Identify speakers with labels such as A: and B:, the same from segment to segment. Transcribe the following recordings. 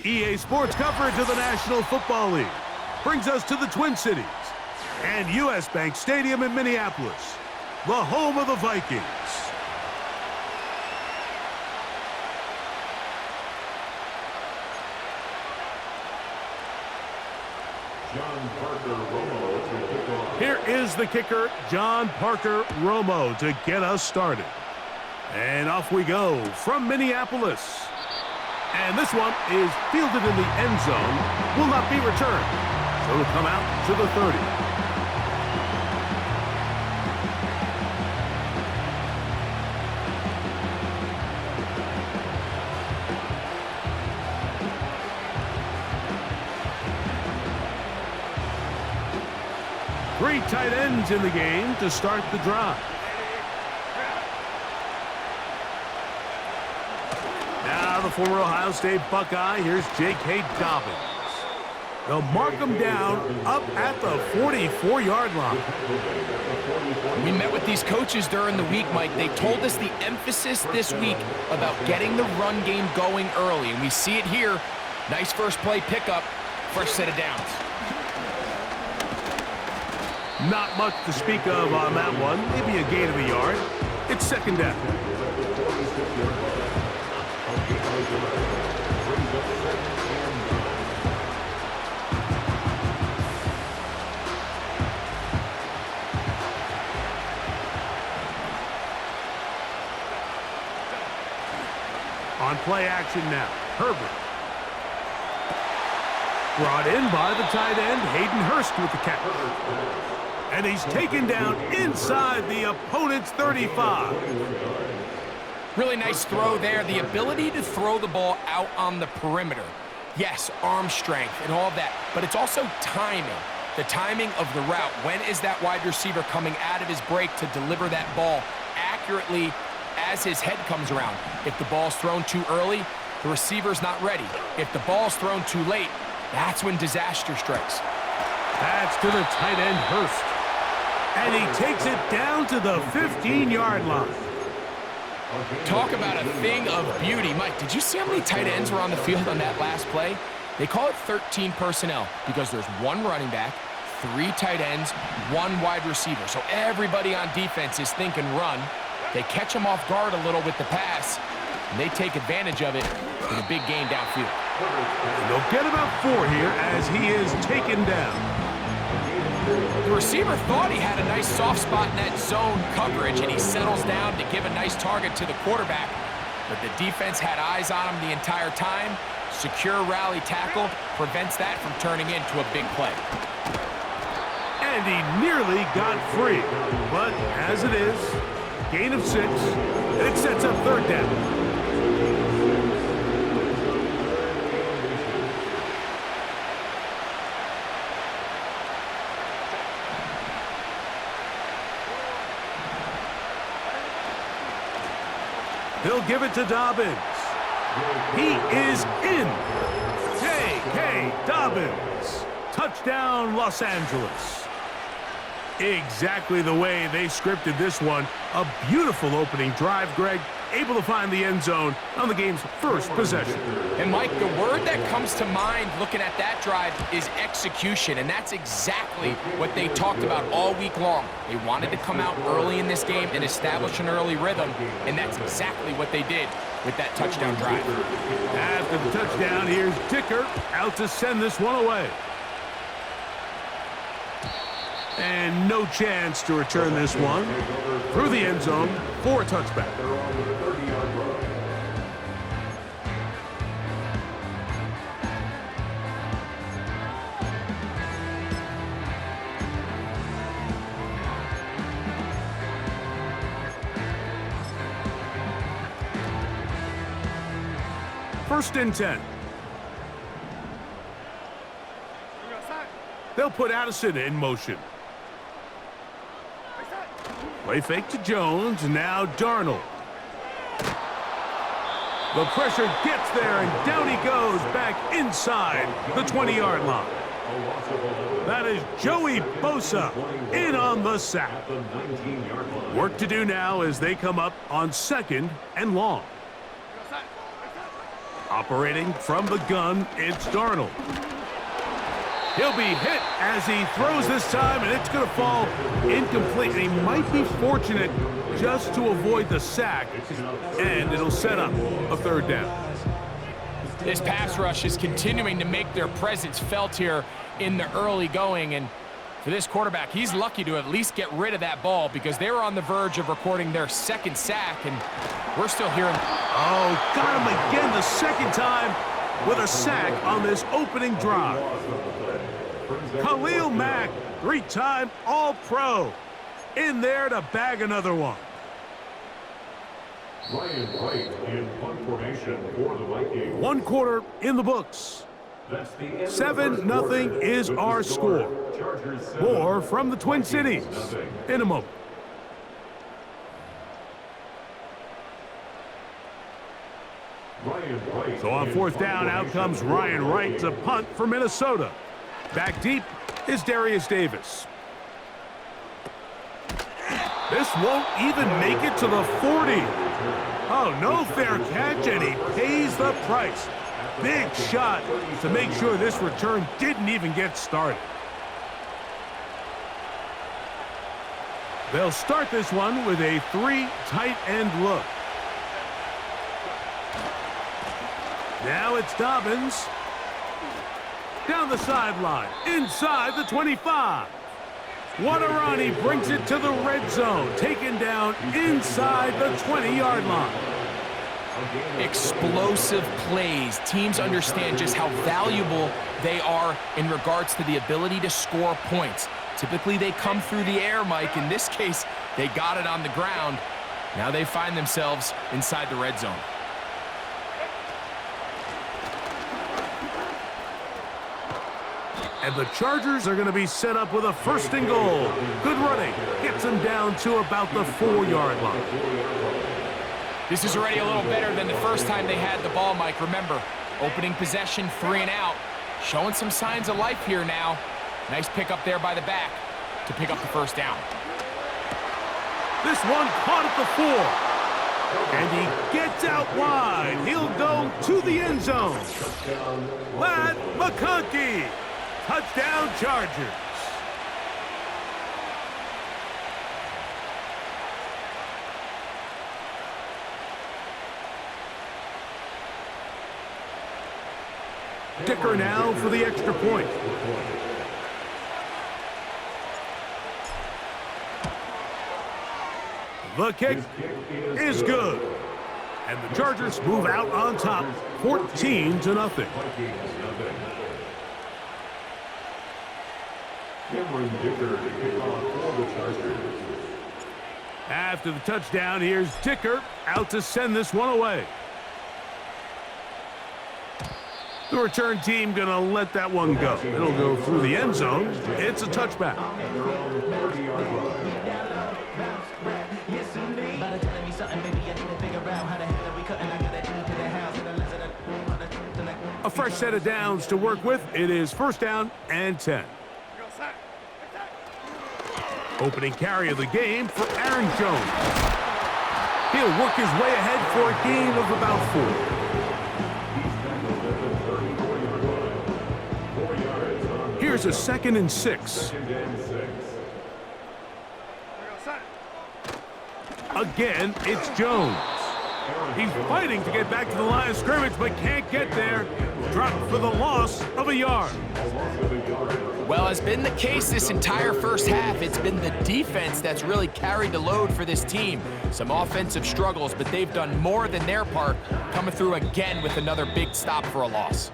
A: EA Sports coverage of the National Football League brings us to the Twin Cities and U.S. Bank Stadium in Minneapolis, the home of the Vikings. Here is the kicker, John Parker Romo, to get us started. And off we go from Minneapolis. And this one is fielded in the end zone, will not be returned. So it'll come out to the 30. Three tight ends in the game to start the drive. Now the former Ohio State Buckeye, here's J.K. Dobbins. They'll mark him down up at the 44-yard line.
B: We met with these coaches during the week, Mike. They told us the emphasis this week about getting the run game going early, and we see it here. Nice first play pickup, fresh set of downs.
A: Not much to speak of on that one. Maybe a gain of a yard. It's second down. On play action now, Herbert. Brought in by the tight end, Hayden Hurst with the catch. And he's taken down inside the opponent's 35.
B: Really nice throw there. The ability to throw the ball out on the perimeter. Yes, arm strength and all of that, but it's also timing. The timing of the route. When is that wide receiver coming out of his break to deliver that ball accurately as his head comes around? If the ball's thrown too early, the receiver's not ready. If the ball's thrown too late, that's when disaster strikes.
A: That's to the tight end, Hurst. And he takes it down to the 15-yard line.
B: Talk about a thing of beauty. Mike, did you see how many tight ends were on the field on that last play? They call it 13 personnel because there's one running back, three tight ends, one wide receiver. So everybody on defense is thinking run. They catch him off guard a little with the pass, and they take advantage of it with a big gain downfield.
A: And they'll get about 4 here as he is taken down.
B: The receiver thought he had a nice soft spot in that zone coverage, and he settles down to give a nice target to the quarterback. But the defense had eyes on him the entire time. Secure rally tackle prevents that from turning into a big play.
A: And he nearly got free. But as it is, gain of 6, and it sets up third down. He'll give it to Dobbins. He is in. J.K. Dobbins. Touchdown, Los Angeles. Exactly the way they scripted this one. A beautiful opening drive, Greg. Able to find the end zone on the game's first possession.
B: And, Mike, the word that comes to mind looking at that drive is execution, and that's exactly what they talked about all week long. They wanted to come out early in this game and establish an early rhythm, and that's exactly what they did with that touchdown drive.
A: After the touchdown, here's Dicker out to send this one away. And no chance to return this one through the end zone for a touchback. First and 10. They'll put Addison in motion. Play fake to Jones, now Darnold. The pressure gets there, and down he goes back inside the 20-yard line. That is Joey Bosa in on the sack. Work to do now as they come up on 2nd and long. Operating from the gun, it's Darnold. He'll be hit as he throws this time, and it's going to fall incomplete. And he might be fortunate just to avoid the sack, and it'll set up a third down.
B: This pass rush is continuing to make their presence felt here in the early going, and for this quarterback, he's lucky to at least get rid of that ball because they were on the verge of recording their second sack, and we're still hearing...
A: Oh, got him again the second time with a sack on this opening drive. Khalil Mack, three-time All-Pro, in there to bag another one.
C: Ryan White in punt formation for the Vikings.
A: One quarter in the books. 7-0 is our score. More from the Twin Cities in a moment. So on fourth down, out comes Ryan Wright to punt for Minnesota. Back deep is Darius Davis. This won't even make it to the 40. Oh, no fair catch, and he pays the price. Big shot to make sure this return didn't even get started. They'll start this one with a 3 tight end look. Now it's Dobbins. Down the sideline, inside the 25. What a run, he brings it to the red zone, taken down inside the 20-yard line.
B: Explosive plays. Teams understand just how valuable they are in regards to the ability to score points. Typically, they come through the air, Mike. In this case, they got it on the ground. Now they find themselves inside the red zone.
A: And the Chargers are going to be set up with a 1st and goal. Good running. Gets them down to about the 4-yard line.
B: This is already a little better than the first time they had the ball, Mike. Remember, opening possession, 3 and out. Showing some signs of life here now. Nice pick up there by the back to pick up the 1st down.
A: This one caught at the 4. And he gets out wide. He'll go to the end zone. Ladd McConkey. Touchdown, Chargers. Dicker now for the extra point. The kick is good. And the Chargers move out on top, 14-0. After the touchdown, here's Dicker out to send this one away. The return team going to let that one go. It'll go through the end zone. It's a touchback. A fresh set of downs to work with. It is 1st down and 10. Opening carry of the game for Aaron Jones. He'll work his way ahead for a gain of about 4. Here's a 2nd and 6. Again, it's Jones. He's fighting to get back to the line of scrimmage, but can't get there. Dropped for the loss of a yard.
B: Well, as been the case this entire first half, it's been the defense that's really carried the load for this team. Some offensive struggles, but they've done more than their part, coming through again with another big stop for a loss.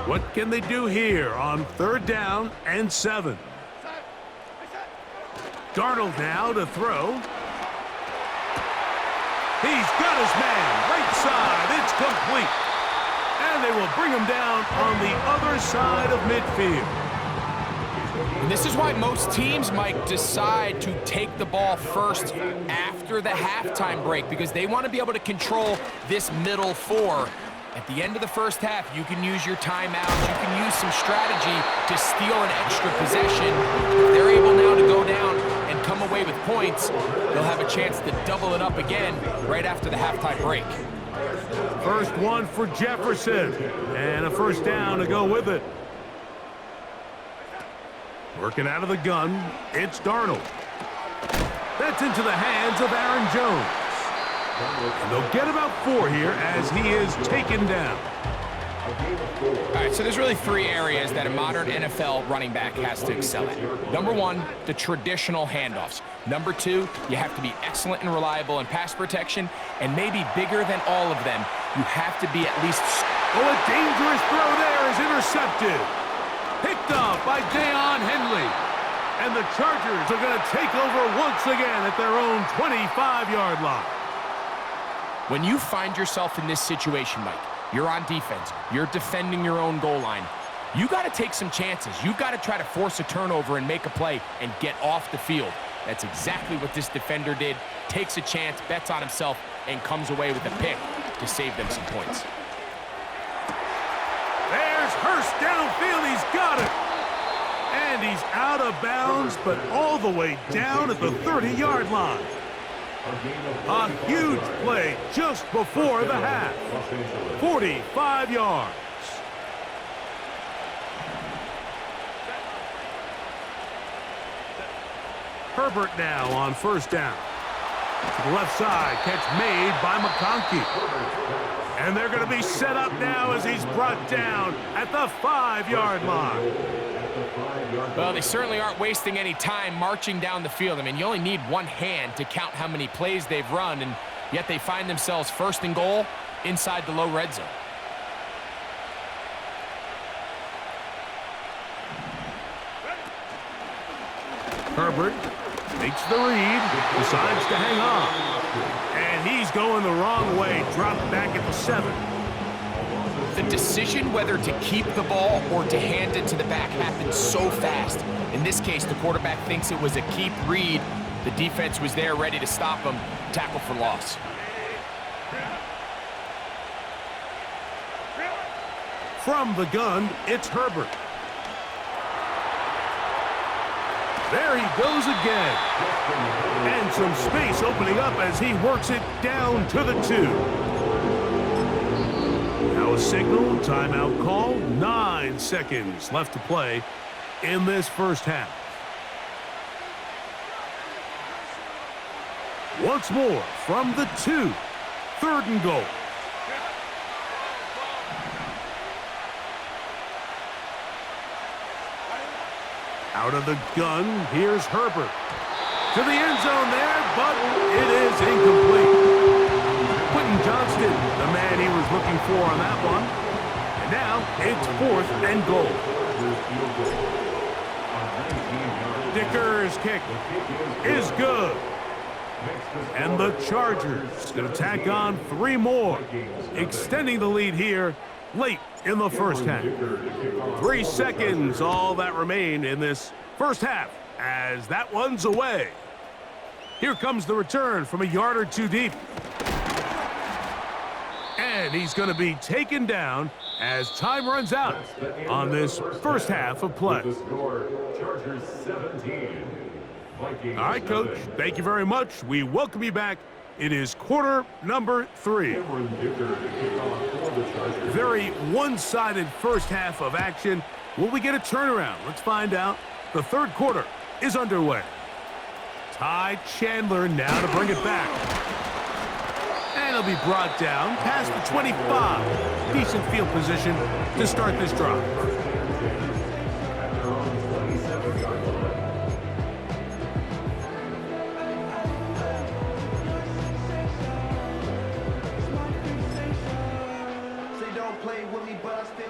A: What can they do here on 3rd down and 7? Darnold now to throw. He's got his man, right side, it's complete. And they will bring him down on the other side of midfield.
B: And this is why most teams, Mike, decide to take the ball first after the halftime break, because they want to be able to control this middle 4. At the end of the first half, you can use your timeouts, you can use some strategy to steal an extra possession. If they're able now to go down and come away away with points, they'll have a chance to double it up again right after the halftime break.
A: First one for Jefferson, and a first down to go with it. Working out of the gun, it's Darnold. That's into the hands of Aaron Jones. And they'll get about 4 here as he is taken down.
B: All right, so there's really 3 areas that a modern NFL running back has to excel at. Number 1, the traditional handoffs. Number 2, you have to be excellent and reliable in pass protection. And maybe bigger than all of them, you have to be at least...
A: Oh, a dangerous throw there is intercepted. Picked off by Deion Henley. And the Chargers are going to take over once again at their own 25-yard line.
B: When you find yourself in this situation, Mike, you're on defense, you're defending your own goal line, you got to take some chances. You've got to try to force a turnover and make a play and get off the field. That's exactly what this defender did. Takes a chance, bets on himself, and comes away with a pick to save them some points.
A: There's Hurst downfield. He's got it. And he's out of bounds, but all the way down at the 30-yard line. A huge play just before the half. 45 yards. Herbert now on first down. To the left side, catch made by McConkey. And they're going to be set up now as he's brought down at the 5-yard line.
B: Well, they certainly aren't wasting any time marching down the field. I mean, you only need one hand to count how many plays they've run, and yet they find themselves first and goal inside the low red zone.
A: Herbert makes the read, decides to hang on. And he's going the wrong way, dropped back at the 7.
B: The decision whether to keep the ball or to hand it to the back happens so fast. In this case, the quarterback thinks it was a keep read. The defense was there ready to stop him. Tackle for loss.
A: From the gun, it's Herbert. There he goes again. And some space opening up as he works it down to the 2. Now a signal, timeout call, 9 seconds left to play in this first half. Once more from the 2, 3rd and goal. Out of the gun, here's Herbert. To the end zone there, but it is incomplete. Quentin Johnston, the man he was looking for on that one. And now it's 4th and goal. Dicker's kick is good. And the Chargers going to tack on 3 more, extending the lead here late in the first half. 3 seconds, all that remain in this first half, as that one's away. Here comes the return from a yard or 2 deep. And he's going to be taken down as time runs out on this first half of play. All right, Coach, thank you very much. We welcome you back. It is quarter number 3. Very one-sided first half of action. Will we get a turnaround? Let's find out. The 3rd quarter is underway. Ty Chandler now to bring it back. And he'll be brought down past the 25. Decent field position to start this drive.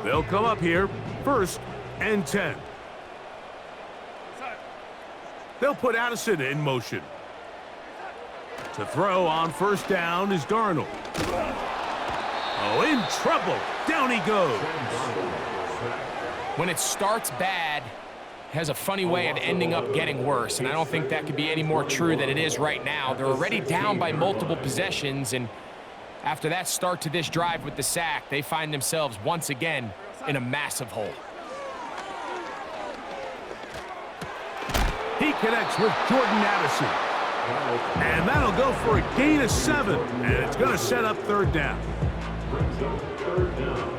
A: They'll come up here, 1st and 10. They'll put Addison in motion. To throw on first down is Darnold. Oh, in trouble. Down he goes.
B: When it starts bad, it has a funny way of ending up getting worse, and I don't think that could be any more true than it is right now. They're already down by multiple possessions, and after that start to this drive with the sack, they find themselves once again in a massive hole.
A: He connects with Jordan Addison. And that'll go for a gain of 7. And it's going to set up third down.
C: Brings up third down.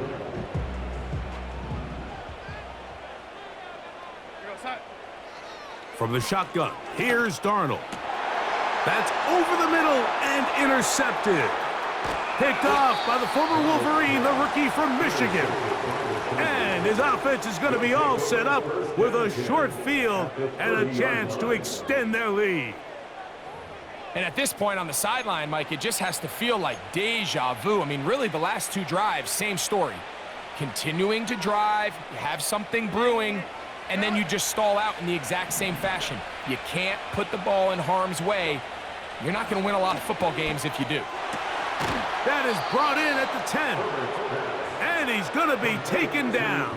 A: From the shotgun, here's Darnold. That's over the middle and intercepted. Picked off by the former Wolverine, the rookie from Michigan. And his offense is going to be all set up with a short field and a chance to extend their lead.
B: And at this point on the sideline, Mike, it just has to feel like deja vu. I mean, really, the last 2 drives, same story. Continuing to drive, you have something brewing, and then you just stall out in the exact same fashion. You can't put the ball in harm's way. You're not going to win a lot of football games if you do.
A: That is brought in at the 10. And he's going to be taken down.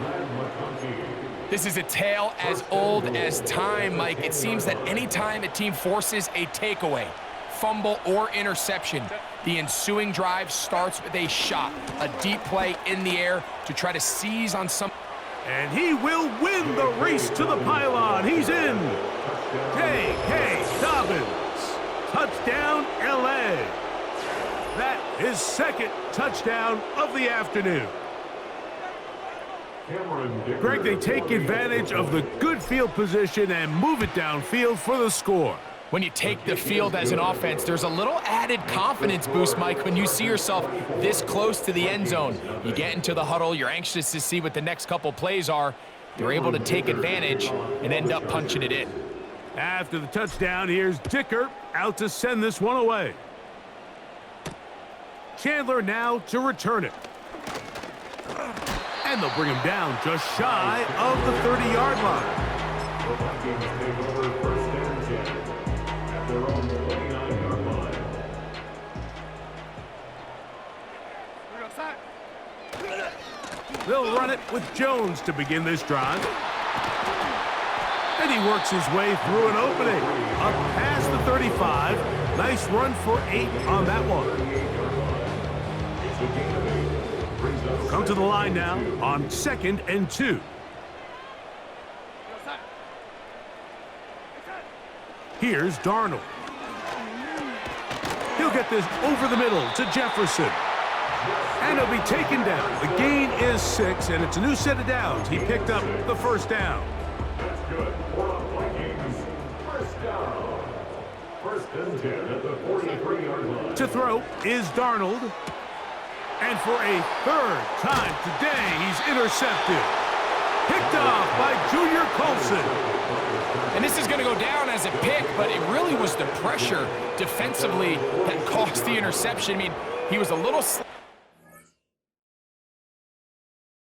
B: This is a tale as old as time, Mike. It seems that any time a team forces a takeaway, fumble, or interception, the ensuing drive starts with a shot, a deep play in the air to try to seize on some.
A: And he will win the race to the pylon. He's in. J.K. Dobbins. Touchdown, L.A. That is second touchdown of the afternoon. Greg, they take advantage of the good field position and move it downfield for the score.
B: When you take the field as an offense, there's a little added confidence boost, Mike, when you see yourself this close to the end zone. You get into the huddle, you're anxious to see what the next couple plays are. You're able to take advantage and end up punching it in.
A: After the touchdown, here's Dicker out to send this one away. Chandler now to return it. And they'll bring him down just shy of the 30-yard line.
C: The Vikings take over first and 10 at their own 29-yard line.
A: They'll run it with Jones to begin this drive. And he works his way through an opening. Up past the 35. Nice run for 8 on that one. Come to the line now on 2nd and 2. Here's Darnold. He'll get this over the middle to Jefferson. And he'll be taken down. The gain is 6, and it's a new set of downs. He picked up the first down.
C: That's good for the Vikings. First down. First and 10 at the 43-yard line.
A: To throw is Darnold. And for a third time today, he's intercepted. Picked off by Junior Colson.
B: And this is going to go down as a pick, but it really was the pressure defensively that caused the interception. I mean, he was a little